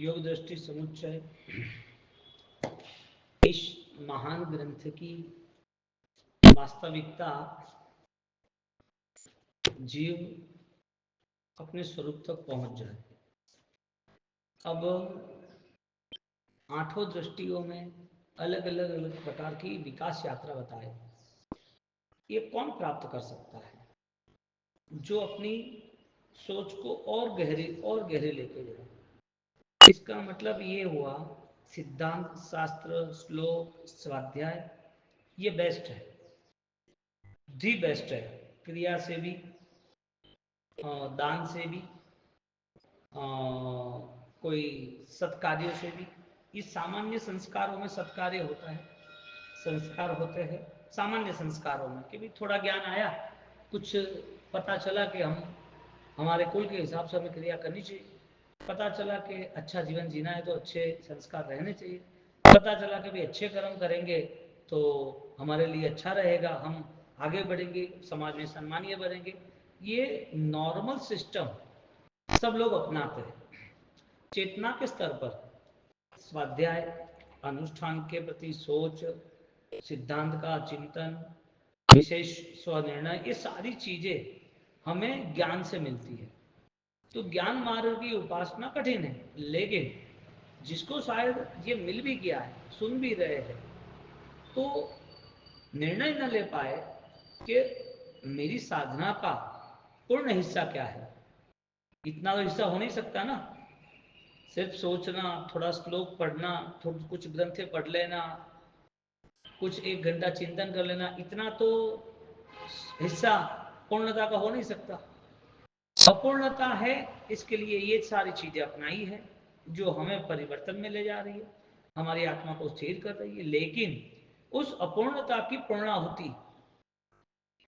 योग दृष्टि समुच्चय इस महान ग्रंथ की वास्तविकता जीव अपने स्वरूप तक पहुंच जाए। अब आठों दृष्टियों में अलग अलग अलग प्रकार की विकास यात्रा बताए। ये कौन प्राप्त कर सकता है? जो अपनी सोच को और गहरे लेके जाए। इसका मतलब ये हुआ सिद्धांत, शास्त्र, श्लोक, स्वाध्याय ये बेस्ट है, दी बेस्ट है। क्रिया से भी, दान से भी, कोई सत्कार्यों से भी। इस सामान्य संस्कारों में सत्कार्य होता है, संस्कार होते हैं सामान्य संस्कारों में कि भी थोड़ा ज्ञान आया, कुछ पता चला कि हम हमारे कुल के हिसाब से हमें क्रिया करनी चाहिए, पता चला कि अच्छा जीवन जीना है तो अच्छे संस्कार रहने चाहिए, पता चला कि भी अच्छे कर्म करेंगे तो हमारे लिए अच्छा रहेगा, हम आगे बढ़ेंगे, समाज में सम्मानीय बनेंगे। ये नॉर्मल सिस्टम सब लोग अपनाते हैं। चेतना के स्तर पर स्वाध्याय, अनुष्ठान के प्रति सोच, सिद्धांत का चिंतन, विशेष स्वनिर्णय, ये सारी चीजें हमें ज्ञान से मिलती है। तो ज्ञान मार्ग की उपासना कठिन है, लेकिन जिसको शायद ये मिल भी गया है, सुन भी रहे हैं, तो निर्णय न ले पाए कि मेरी साधना का पूर्ण हिस्सा क्या है। इतना तो हिस्सा हो नहीं सकता ना, सिर्फ सोचना, थोड़ा श्लोक पढ़ना, थोड़ा कुछ ग्रंथे पढ़ लेना, कुछ एक घंटा चिंतन कर लेना, इतना तो हिस्सा पूर्णता का हो नहीं सकता। अपूर्णता है, इसके लिए ये सारी चीजें अपनाई है जो हमें परिवर्तन में ले जा रही है, हमारी आत्मा को स्थिर कर रही है। लेकिन उस अपूर्णता की पूर्णाहुति,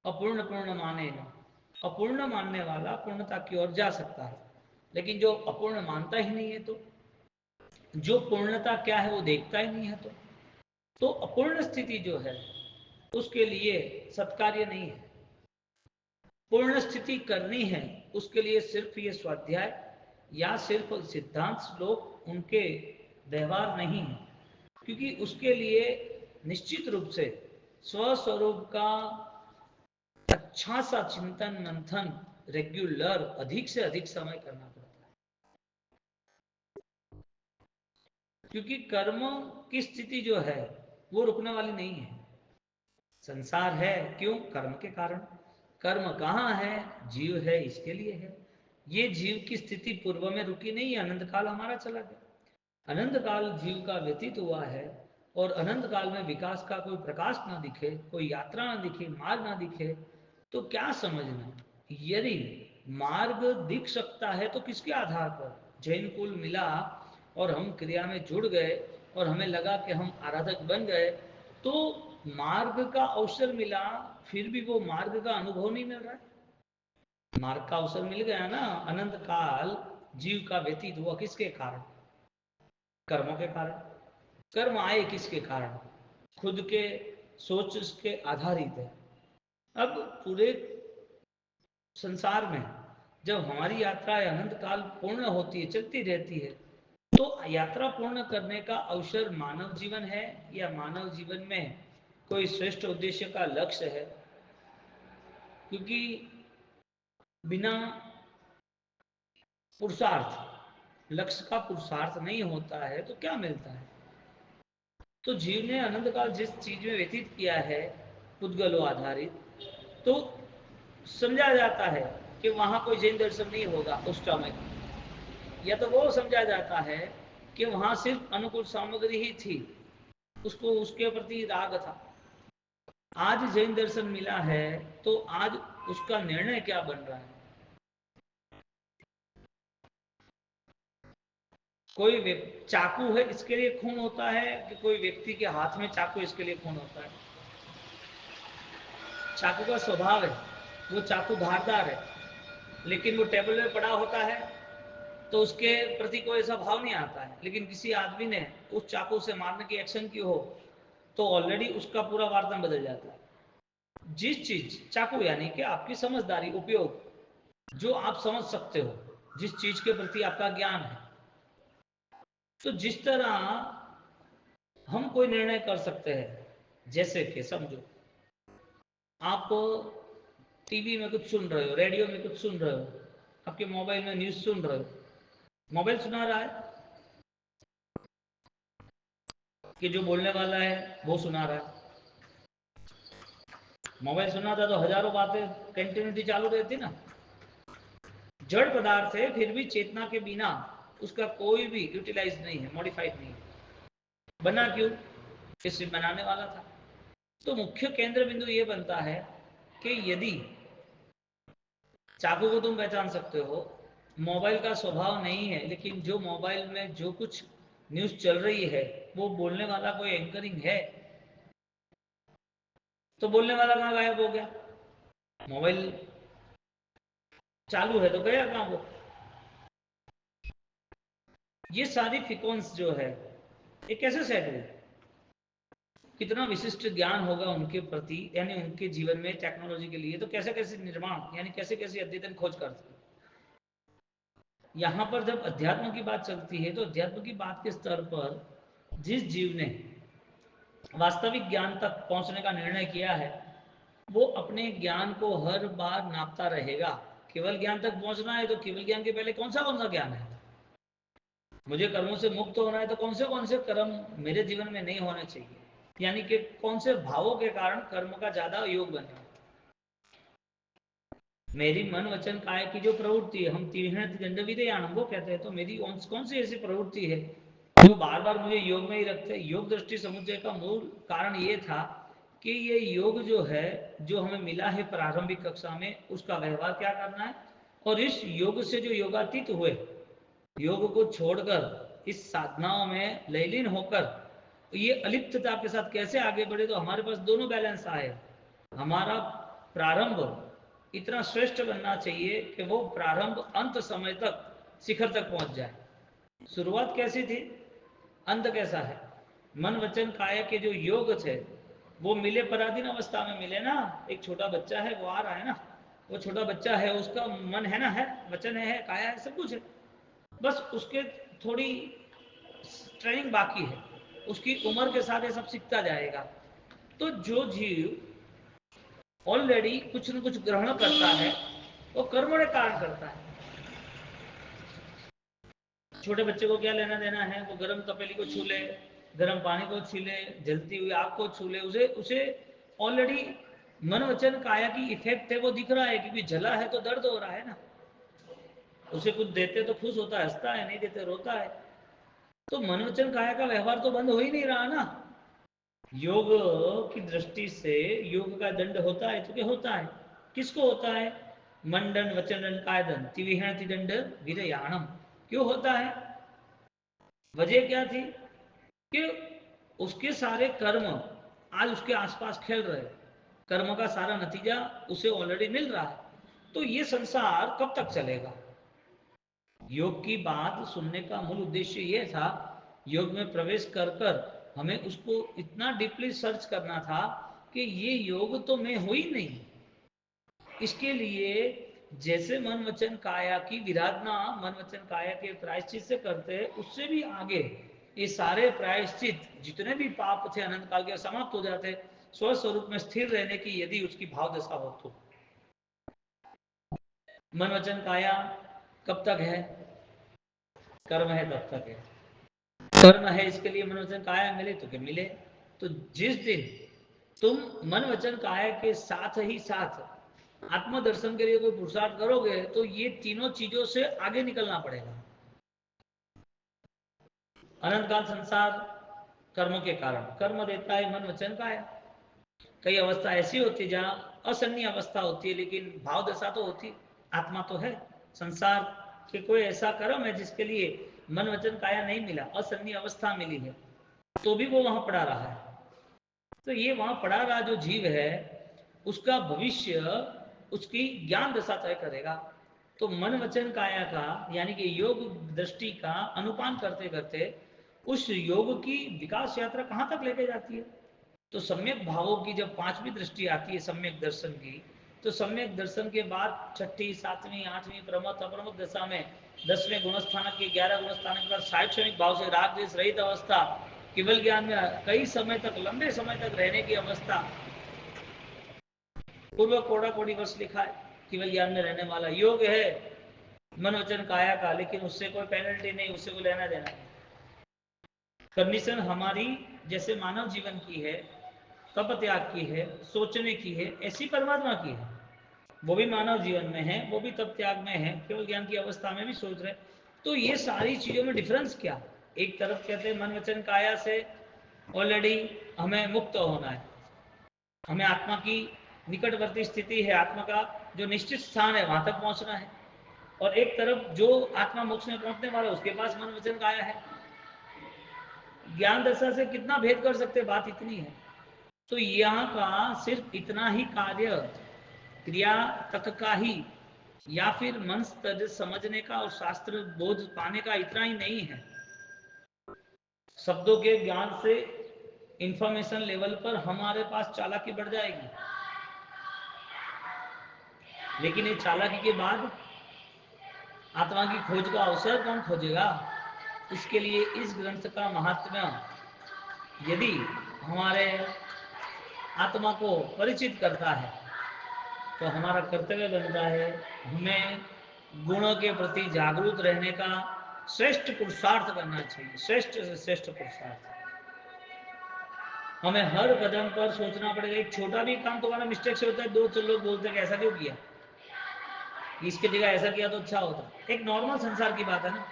अपूर्ण पूर्ण माने ना, अपूर्ण मानने वाला पूर्णता की ओर जा सकता है, लेकिन जो अपूर्ण मानता ही नहीं है, तो जो पूर्णता क्या है वो देखता ही नहीं है, तो अपूर्ण स्थिति जो है उसके लिए सत्कार्य नहीं है। पूर्ण स्थिति करनी है उसके लिए सिर्फ ये स्वाध्याय या सिर्फ सिद्धांत श्लोक उनके व्यवहार नहीं है, क्योंकि उसके लिए निश्चित रूप से स्वस्वरूप का अच्छा सा चिंतन मंथन रेगुलर अधिक से अधिक समय करना पड़ता है। क्योंकि कर्म की स्थिति जो है वो रुकने वाली नहीं है। संसार है क्यों? कर्म के कारण। कर्म कहाँ है? जीव है, इसके लिए है। ये जीव की स्थिति पूर्व में रुकी नहीं है, अनंत काल हमारा चला गया, अनंत काल जीव का व्यतीत हुआ है, और अनंत काल में विकास का कोई प्रकाश ना दिखे, कोई यात्रा ना दिखे, मार्ग ना दिखे, तो क्या समझना? यदि मार्ग दिख सकता है तो किसके आधार पर? जैन कुल मिला और हम क्रिया में जुड़ गए और हमें लगा कि हम आराधक बन गए, तो मार्ग का अवसर मिला, फिर भी वो मार्ग का अनुभव नहीं मिल रहा है। मार्ग का अवसर मिल गया ना, अनंत काल जीव का व्यतीत हुआ किसके कारण? कर्मों के कारण। कर्म आए किसके कारण? खुद के सोच के आधारित है। अब पूरे संसार में जब हमारी यात्रा अनंत काल पूर्ण होती है, चलती रहती है, तो यात्रा पूर्ण करने का अवसर मानव जीवन है, या मानव जीवन में कोई श्रेष्ठ उद्देश्य का लक्ष्य है? क्योंकि बिना पुरुषार्थ, लक्ष्य का पुरुषार्थ नहीं होता है तो क्या मिलता है? तो जीव ने अनंत काल जिस चीज में व्यतीत किया है पुद्गलो आधारित, तो समझा जाता है कि वहां कोई जैन दर्शन नहीं होगा उस समय, या तो वो समझा जाता है कि वहां सिर्फ अनुकूल सामग्री ही थी, उसको उसके प्रति राग था। आज जैन दर्शन मिला है तो आज उसका निर्णय क्या बन रहा है? कोई चाकू है इसके लिए खून होता है, कि कोई व्यक्ति के हाथ में चाकू इसके लिए खून होता है? चाकू का स्वभाव है, वो चाकू धारदार है, लेकिन वो टेबल में पड़ा होता है तो उसके प्रति कोई ऐसा भाव नहीं आता है। लेकिन किसी आदमी ने उस चाकू से मारने की एक्शन की हो तो ऑलरेडी उसका पूरा वार्तान बदल जाता है। जिस चीज, चाकू यानी कि आपकी समझदारी, उपयोग, जो आप समझ सकते हो, जिस चीज के प्रति आपका ज्ञान है, तो जिस तरह हम कोई निर्णय कर सकते हैं, जैसे कि समझो आप टीवी में कुछ सुन रहे हो, रेडियो में कुछ सुन रहे हो, आपके मोबाइल में न्यूज सुन रहे हो, मोबाइल सुना रहा है कि जो बोलने वाला है वो सुना रहा है। मोबाइल सुना था तो हजारों बातें कंटिन्यूटी चालू रहती ना। जड़ पदार्थ है, फिर भी चेतना के बिना उसका कोई भी यूटिलाइज नहीं है, मॉडिफाइड नहीं है। बना क्यों? किसी बनाने वाला था। तो मुख्य केंद्र बिंदु ये बनता है कि यदि चाकू को तुम पहचान सकते हो, मोबाइल का स्वभाव नहीं है, लेकिन जो मोबाइल में जो कुछ न्यूज चल रही है वो बोलने वाला कोई एंकरिंग है, तो बोलने वाला कहाँ गायब हो गया? मोबाइल चालू है तो गया कहाँ वो? ये सारी फ्रीक्वेंस जो है ये कैसे सेट हुई? कितना विशिष्ट ज्ञान होगा उनके प्रति, यानी उनके जीवन में टेक्नोलॉजी के लिए, तो कैसे कैसे निर्माण, यानी कैसे कैसे अद्यतन खोज करते हैं। यहाँ पर जब अध्यात्म की बात चलती है तो अध्यात्म की बात के स्तर पर जिस जीव ने वास्तविक ज्ञान तक पहुंचने का निर्णय किया है, वो अपने ज्ञान को हर बार नापता रहेगा। केवल ज्ञान तक पहुंचना है तो केवल ज्ञान के पहले कौन सा ज्ञान है? मुझे कर्मों से मुक्त होना है तो कौन से कर्म मेरे जीवन में नहीं होने चाहिए, यानी कि कौन से भावों के कारण कर्म का ज्यादा योग बने। मेरी मन वचन काय की जो प्रवृत्ति है, हम तीन दंड विधेयान वो कहते हैं, तो मेरी कौन सी ऐसी प्रवृत्ति है जो बार बार मुझे योग में ही रखते हैं। योग दृष्टि समुच्चय का मूल कारण ये था कि ये योग जो है, जो हमें मिला है प्रारंभिक कक्षा में, उसका व्यवहार क्या करना है, और इस योग से जो योगातीत हुए, योग को छोड़कर इस साधनाओं में लयलीन होकर ये अलिप्तता के साथ कैसे आगे बढ़े, तो हमारे पास दोनों बैलेंस आए। हमारा प्रारंभ इतना श्रेष्ठ बनना चाहिए कि वो प्रारंभ अंत समय तक शिखर तक पहुंच जाए। शुरुआत कैसी थी, अंत कैसा है? मन वचन काया के जो योग थे वो मिले पराधीन अवस्था में मिले ना। एक छोटा बच्चा है, वो आ रहा है ना, वो छोटा बच्चा है, उसका मन है ना, है वचन है काया है, सब कुछ है, बस उसके थोड़ी ट्रेनिंग बाकी है, उसकी उम्र के साथ ये सब सीखता जाएगा। तो जो जीव ऑलरेडी कुछ न कुछ ग्रहण करता है वो कर्म के कारण करता है। छोटे बच्चे को क्या लेना देना है, वो गर्म तपेली को छू ले, गर्म पानी को छीले, जलती हुई आग को छू ले, उसे उसे ऑलरेडी मन वचन काया की इफेक्ट है, वो दिख रहा है, क्योंकि जला है तो दर्द हो रहा है ना। उसे कुछ देते तो खुश होता है, हंसता है, नहीं देते रोता है। तो मन वचन काया का व्यवहार तो बंद हो ही नहीं रहा ना। योग की दृष्टि से योग का दंड होता है तो क्या होता है, किसको होता है? मंडन वचन दंड कायदन तिविहणति दंड विरयाणम। क्यों होता है? वजह क्या थी कि उसके सारे कर्म आज उसके आसपास खेल रहे, कर्म का सारा नतीजा उसे ऑलरेडी मिल रहा है। तो ये संसार कब तक चलेगा? योग की बात सुनने का मूल उद्देश्य ये था, योग में प्रवेश कर कर हमें उसको इतना डीपली सर्च करना था कि ये योग तो मैं हो ही नहीं। इसके लिए जैसे मन वचन काया की विराधना मन वचन काया के प्रायश्चित से करते हैं, उससे भी आगे ये सारे प्रायश्चित जितने भी पाप थे अनंत काल के समाप्त हो जाते, स्वस्वरूप में स्थिर रहने की यदि उसकी भाव दशा हो तो। मन वचन काया कब तक है? कर्म है तब तक है। कर्म है इसके लिए मन वचन काया मिले तो क्या मिले। तो जिस दिन तुम मन वचन काया के साथ ही साथ आत्मदर्शन के लिए कोई पुरुषार्थ करोगे तो ये तीनों चीजों से आगे निकलना पड़ेगा। अनंत काल संसार कर्म के कारण कर्म देता है मन वचन काया। कई अवस्था ऐसी होती है जहां असन्नी अवस्था होती है, लेकिन भाव दशा तो होती, आत्मा तो है। संसार के कोई ऐसा कर्म है जिसके लिए मन वचन काया नहीं मिला, असन्नी अवस्था मिली है, तो भी वो वहां पड़ा रहा है। तो ये वहां पड़ा रहा जो जीव है, उसका भविष्य उसकी ज्ञान दशा तय करेगा। तो मन वचन काया का यानी कि योग दृष्टि का अनुपान करते करते उस योग की विकास यात्रा कहां तक लेके जाती है। तो सम्यक भावों की जब पांचवी दृष्टि आती है सम्यक दर्शन की, तो सम्यक दर्शन के बाद छठी, सातवीं, आठवीं प्रमथ अप्रमथ दशा में 10वें गुणस्थानक के 11 गुणस्थानक के बाद साक्षणिक भाव से राग देश रहित अवस्था, केवल ज्ञान में कई समय तक, लंबे समय तक रहने की अवस्था। पूर्व कोड़ा कोड़ी वर्ष लिखा है केवल ज्ञान में रहने वाला योग है मन वचन काया का, लेकिन उससे कोई पेनल्टी नहीं, उससे कोई लेना देना नहीं। कंडीशन हमारी जैसे मानव जीवन की है, तप त्याग की है, सोचने की है, ऐसी परमात्मा की है। वो भी मानव जीवन में है, वो भी तप त्याग में है, केवल ज्ञान की अवस्था में भी सोच रहे। तो ये सारी चीजों में डिफरेंस क्या? एक तरफ कहते हैं मन वचन काया से ऑलरेडी हमें मुक्त होना है, हमें आत्मा की निकटवर्ती स्थिति है, आत्मा का जो निश्चित स्थान है वहां तक पहुंचना है। और एक तरफ जो आत्मा मोक्ष में पहुंचने वाला है उसके पास मन वचन काया है। ज्ञान दशा से कितना भेद कर सकते, बात इतनी है। तो यहाँ का सिर्फ इतना ही कार्य क्रिया तक का ही, या फिर मन स्तर समझने का और शास्त्र बोध पाने का इतना ही नहीं है। शब्दों के ज्ञान से इंफॉर्मेशन लेवल पर हमारे पास चालाकी बढ़ जाएगी, लेकिन ये चालाकी के बाद आत्मा की खोज का अवसर कौन खोजेगा? इसके लिए इस ग्रंथ का महात्म्य यदि हमारे आत्मा को परिचित करता है तो हमारा कर्तव्य बनता है हमें गुणों के प्रति जागरूक रहने का श्रेष्ठ पुरुषार्थ करना चाहिए, श्रेष्ठ से श्रेष्ठ पुरुषार्थ। हमें हर कदम पर सोचना पड़ेगा, एक छोटा भी काम तुम्हारा मिस्टेक से होता है, दो लोग बोलते हैं कि ऐसा क्यों किया, इसके जगह ऐसा किया तो अच्छा होता। एक नॉर्मल संसार की बात है ना,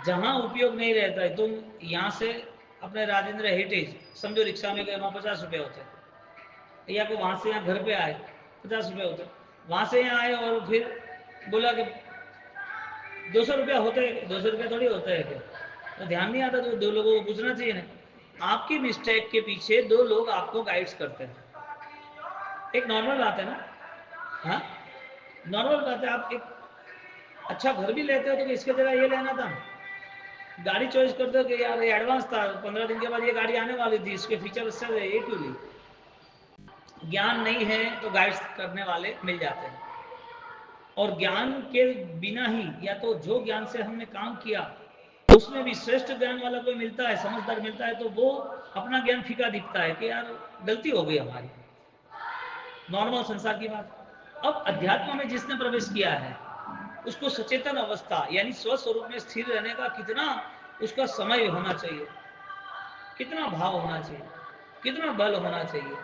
जहां उपयोग नहीं रहता है। तुम यहां से अपने राजेंद्र हेरिटेज समझो रिक्शा में गए, वहां 50 रुपये होते हैं, या को वहां से यहाँ घर पे आए 50 रुपये होते, वहां से यहाँ आए और फिर बोला कि 200 रुपया होते हैं, 200 रुपया थोड़ी होता है क्या? तो ध्यान नहीं आता, तो दो लोगों को पूछना चाहिए ना। आपकी मिस्टेक के पीछे दो लोग आपको गाइड्स करते हैं, एक नॉर्मल बात है ना। हाँ, नॉर्मल बात है। आप एक अच्छा घर भी लेते हो तो इसके जगह ये लेना था। गाड़ी चॉइस करते हो कि यार ये एडवांस था, 15 दिन के बाद ये गाड़ी आने वाली थी, इसके फीचर अच्छे थे, ये क्यों ली? ज्ञान नहीं है तो गाइड्स करने वाले मिल जाते हैं, और ज्ञान के बिना ही, या तो जो ज्ञान से हमने काम किया उसमें भी श्रेष्ठ ज्ञान वाला कोई मिलता है, समझदार मिलता है, तो वो अपना ज्ञान फीका दिखता है कि यार गलती हो गई हमारी। नॉर्मल संसार की बात। अब अध्यात्म में जिसने प्रवेश किया है उसको सचेतन अवस्था यानी स्वस्वरूप में स्थिर रहने का कितना उसका समय होना चाहिए, कितना भाव होना चाहिए, कितना बल होना चाहिए,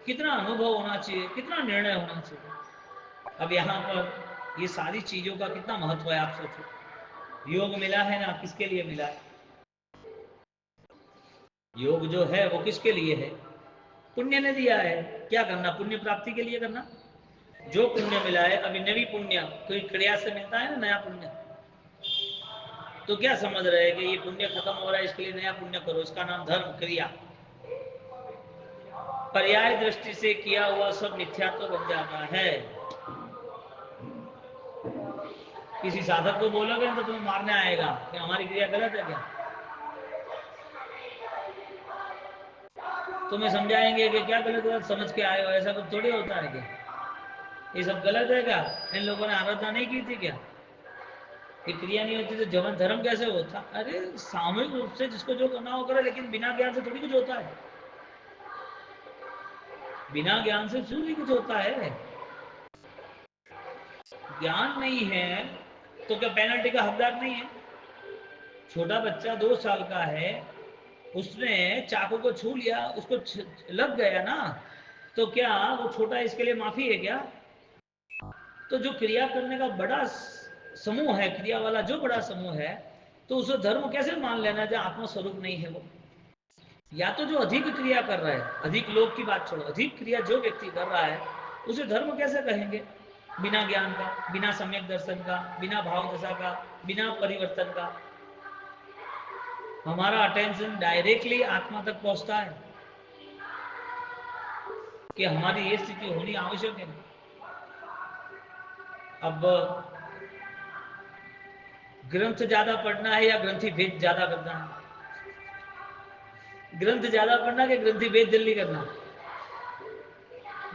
कितना अनुभव होना चाहिए, कितना निर्णय होना चाहिए। अब यहाँ पर ये सारी चीजों का कितना महत्व है, आप सोचो। योग मिला है ना, किसके लिए मिला है? योग जो है वो किसके लिए है? पुण्य ने दिया है। क्या करना? पुण्य प्राप्ति के लिए करना। जो पुण्य मिला है, अभी नवी पुण्य कोई क्रिया से मिलता है ना, नया पुण्य। तो क्या समझ रहे हैं कि ये पुण्य खत्म हो रहा है इसके लिए नया पुण्य करो, इसका नाम धर्म क्रिया। पर्याय दृष्टि से किया हुआ सब मिथ्यात्व बन जाता है। किसी साधक को बोलोगे तो तुम्हें मारने आएगा कि हमारी क्रिया गलत है क्या? तुम्हें समझाएंगे कि क्या गलत गलत समझ के आए हो, ऐसा कुछ थोड़ी होता है क्या? ये सब गलत है क्या? इन लोगों ने आराधना नहीं की थी क्या? ये क्रिया नहीं होती तो जवन धर्म कैसे होता? अरे सामूहिक रूप से जिसको जो करना हो करे, लेकिन बिना ज्ञान से थोड़ी कुछ होता है। बिना ज्ञान से क्यों नहीं कुछ होता है? ज्ञान नहीं है तो क्या पेनल्टी का हकदार नहीं है? छोटा बच्चा 2 साल का है, उसने चाकू को छू लिया, उसको लग गया ना, तो क्या वो छोटा इसके लिए माफी है क्या? तो जो क्रिया करने का बड़ा समूह है, क्रिया वाला जो बड़ा समूह है, तो उसे धर्म कैसे मान लेना जहां आत्मस्वरूप नहीं है वो? या तो जो अधिक क्रिया कर रहा है, अधिक लोग की बात छोड़ो, अधिक क्रिया जो व्यक्ति कर रहा है उसे धर्म कैसे कहेंगे? बिना ज्ञान का, बिना सम्यक दर्शन का, बिना भाव दशा का, बिना परिवर्तन का। हमारा अटेंशन डायरेक्टली आत्मा तक पहुंचता है कि हमारी ये स्थिति होनी आवश्यक है। अब ग्रंथ ज्यादा पढ़ना है या ग्रंथि भेद ज्यादा करना है? ग्रंथ ज्यादा पढ़ना कि ग्रंथि भेद जल्दी करना?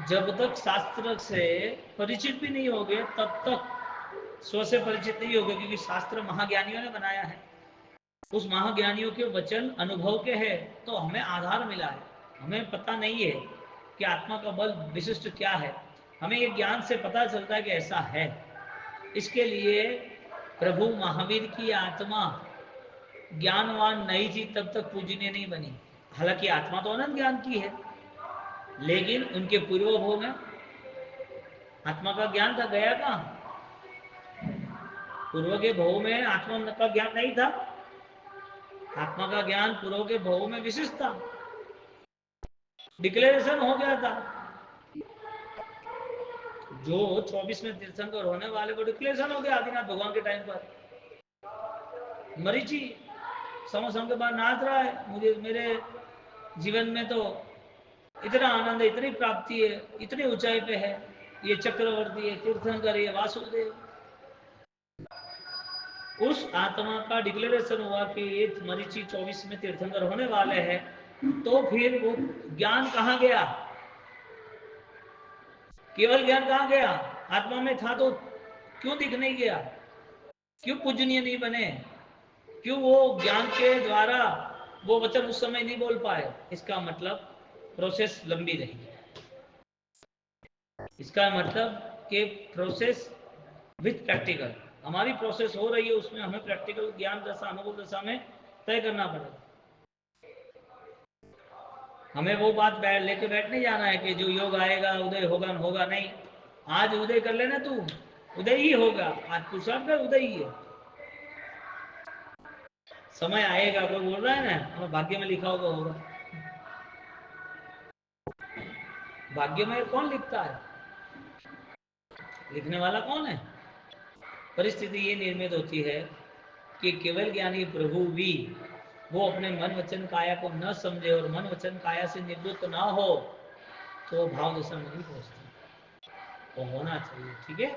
जब तक शास्त्र से परिचित भी नहीं होगे तब तक स्व से परिचित नहीं होगे, क्योंकि शास्त्र महाज्ञानियों ने बनाया है। उस महाज्ञानियों के वचन अनुभव के हैं, तो हमें आधार मिला है। हमें पता नहीं है कि आत्मा का बल विशिष्ट क्या है, हमें ये ज्ञान से पता चलता है कि ऐसा है। इसके लिए प्रभु महावीर की आत्मा ज्ञानवान नहीं थी तब तक पूजनीय नहीं बनी। हालांकि आत्मा तो अनंत ज्ञान की है, लेकिन उनके पूर्व भोग में आत्मा का ज्ञान था, गया कहाँ? पूर्व के भव में आत्मा का ज्ञान नहीं था। आत्मा का ज्ञान पूर्व के भव में विशिष्ट था, डिक्लेरेशन हो गया था। जो 24 में तीर्थंकर होने वाले को डिक्लेरेशन हो गया आदिनाथ भगवान के टाइम पर। मरीची समय के बाद नाच रहा है, मुझे मेरे जीवन में तो इतना आनंद है, इतनी प्राप्ति है, इतनी ऊंचाई पे है, ये चक्रवर्ती है, तीर्थंकर, ये वासुदेव। उस आत्मा का डिक्लेरेशन हुआ कि ये मरीची 24 में तीर्थंकर होने वाले हैं, तो फिर वो ज्ञान कहाँ गया? केवल ज्ञान कहाँ गया? आत्मा में था तो क्यों दिख नहीं गया? क्यों पूजनीय नहीं बने? क्यों वो ज्ञान के द्वारा वो वचन उस समय नहीं बोल पाए? इसका मतलब प्रोसेस लंबी रही। इसका मतलब कि प्रोसेस विथ प्रैक्टिकल, हमारी प्रोसेस हो रही है, उसमें हमें प्रैक्टिकल ज्ञान दशा अनुभव दशा में तय करना पड़ेगा। हमें वो बात लेके बैठ नहीं जाना है कि जो योग आएगा उदय होगा न होगा, नहीं। आज उदय कर लेना, तू उदय ही होगा। आज पुरुषार्थ कर, उदय ही है। समय आएगा, कोई बोल रहा है ना हमें भाग्य में लिखा होगा। भाग्य में कौन लिखता है? लिखने वाला कौन है? परिस्थिति ये निर्मित होती है कि केवल ज्ञानी प्रभु भी वो अपने मन वचन काया को न समझे और मन वचन काया से निवृत्त ना हो, तो भाव दशा में नहीं पहुंचती। वो होना चाहिए, ठीक है।